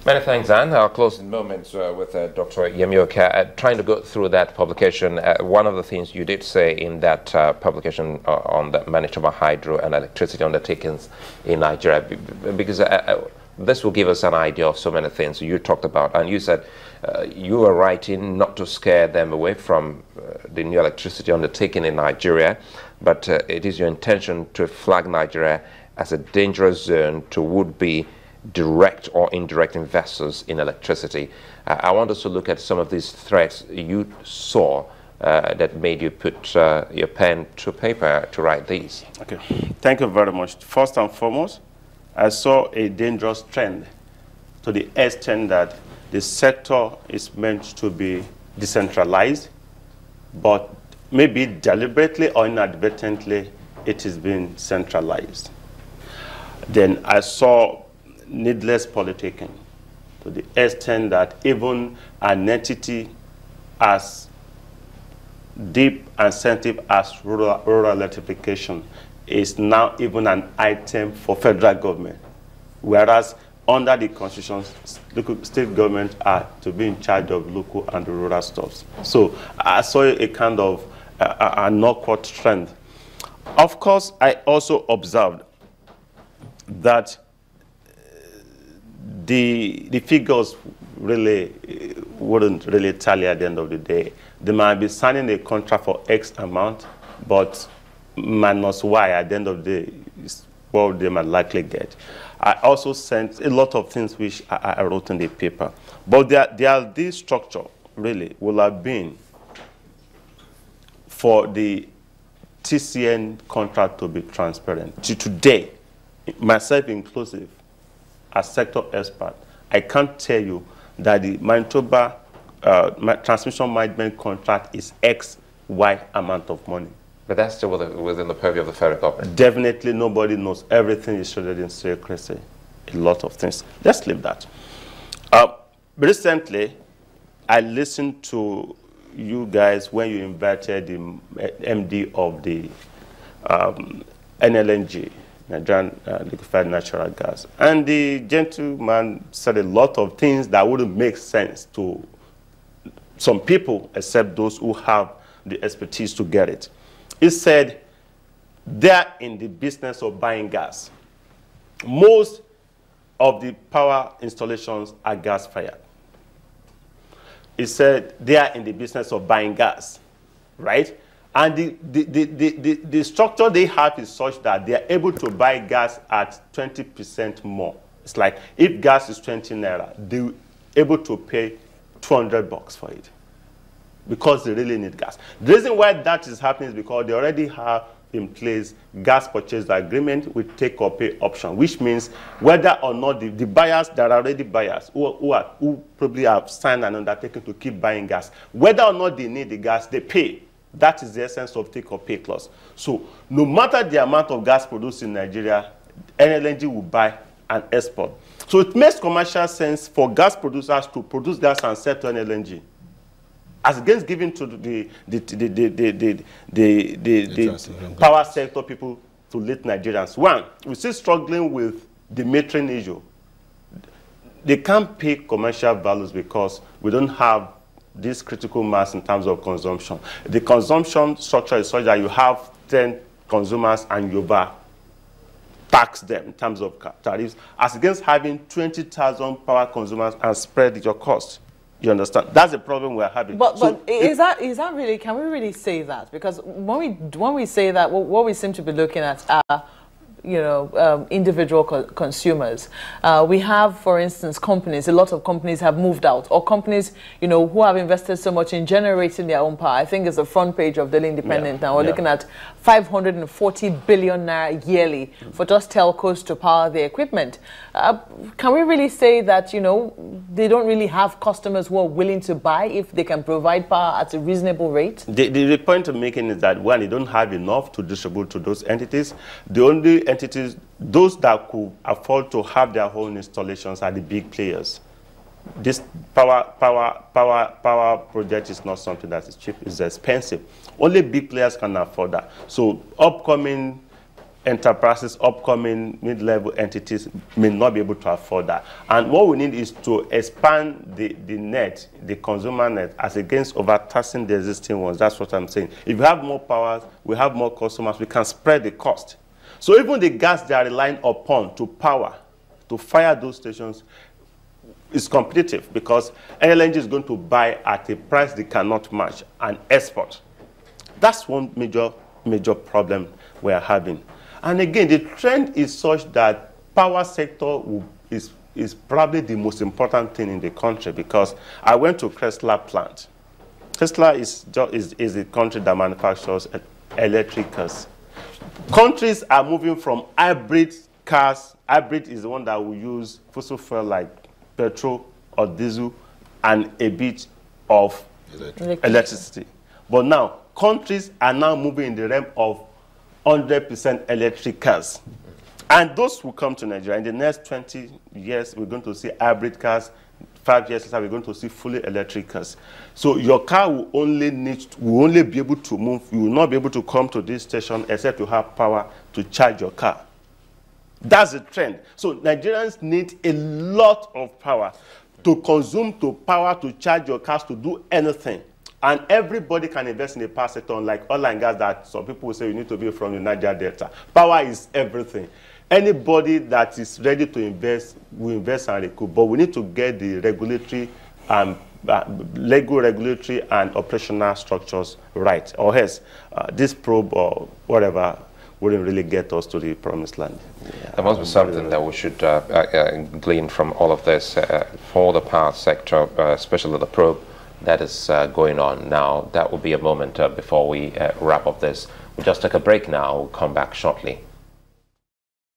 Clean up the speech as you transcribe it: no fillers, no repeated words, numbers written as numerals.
Many thanks, Anne. Our closing moments with Dr. Yemi Oke. Trying to go through that publication, one of the things you did say in that publication on the Manitoba hydro and electricity undertakings in Nigeria, because this will give us an idea of so many things you talked about, and you said you were writing not to scare them away from the new electricity undertaking in Nigeria, but it is your intention to flag Nigeria as a dangerous zone to would-be direct or indirect investors in electricity. I want us to look at some of these threats you saw that made you put your pen to paper to write these. Okay, thank you very much. First and foremost, I saw a dangerous trend to the extent that the sector is meant to be decentralized, but maybe deliberately or inadvertently, it is being centralized. Then I saw needless politicking to the extent that even an entity as deep and sensitive as rural electrification is now even an item for federal government, whereas under the constitution, state governments are to be in charge of local and rural stuff. So I saw a kind of an awkward trend. Of course, I also observed that the figures really wouldn't really tally at the end of the day. They might be signing a contract for X amount, but minus Y at the end of the day is what they might likely get. I also sent a lot of things which I wrote in the paper. But this structure really will have been for the TCN contract to be transparent. To today, myself inclusive, as sector expert, I can't tell you that the Manitoba transmission management contract is X, Y amount of money. But that's still within the purview of the federal government. Definitely nobody knows. Everything is shrouded in secrecy. A lot of things. Let's leave that. Recently, I listened to you guys when you invited the MD of the NLNG, Nigerian Liquefied Natural Gas. And the gentleman said a lot of things that wouldn't make sense to some people, except those who have the expertise to get it. He said they're in the business of buying gas. Most of the power installations are gas-fired. He said they are in the business of buying gas, right? And the structure they have is such that they are able to buy gas at 20% more. It's like if gas is 20 naira, they're able to pay 200 bucks for it because they really need gas. The reason why that is happening is because they already have in place gas purchase agreement with take or pay option, which means whether or not the buyers that are already buyers who probably have signed an undertaking to keep buying gas, whether or not they need the gas, they pay. That is the essence of take or pay clause. So no matter the amount of gas produced in Nigeria, NLNG will buy and export. So it makes commercial sense for gas producers to produce gas and sell to NLNG, as against giving to the power sector people to lead Nigerians. One, we're still struggling with the metering issue. They can't pay commercial values because we don't have this critical mass in terms of consumption. The consumption structure is such that you have 10 consumers and you tax them in terms of tariffs, as against having 20,000 power consumers and spread your cost. You understand? That's the problem we're having. But is that really, can we really say that? Because when we say that, what we seem to be looking at are, individual consumers. We have, for instance, companies. A lot of companies have moved out, or companies, who have invested so much in generating their own power. I think it's the front page of Daily Independent now. We're looking at 540 billion naira yearly for just telcos to power their equipment. Can we really say that, they don't really have customers who are willing to buy if they can provide power at a reasonable rate? The point I'm making is that, one, they don't have enough to distribute to those entities. The only entities, those that could afford to have their own installations are the big players. This power project is not something that is cheap, it's expensive. Only big players can afford that. So upcoming enterprises, upcoming mid-level entities may not be able to afford that. And what we need is to expand the net, the consumer net, as against overtaxing the existing ones. That's what I'm saying. If you have more powers, we have more customers, we can spread the cost. So even the gas they are relying upon to power, to fire those stations, is competitive because LNG is going to buy at a price they cannot match and export. That's one major problem we are having. And again, the trend is such that power sector is probably the most important thing in the country, because I went to Chrysler plant. Chrysler is a country that manufactures electric cars. Countries are moving from hybrid cars. Hybrid is the one that will use fossil fuel like petrol or diesel and a bit of electricity. But now, countries are now moving in the realm of 100% electric cars. And those will come to Nigeria. In the next 20 years, we're going to see hybrid cars. 5 years later, we're going to see fully electric cars. So your car will only be able to move. You will not be able to come to this station except you have power to charge your car. That's the trend. So Nigerians need a lot of power to consume, to power, to charge your cars, to do anything. And everybody can invest in the power sector, unlike oil and gas that some people will say you need to be from the Niger Delta. Power is everything. Anybody that is ready to invest will invest and recoup, but we need to get the regulatory and legal, regulatory and operational structures right, or else this probe or whatever wouldn't really get us to the promised land. Yeah, there must be something that we should glean from all of this for the power sector, especially the probe that is going on now. That will be a moment before we wrap up this. We'll just take a break now. We'll come back shortly.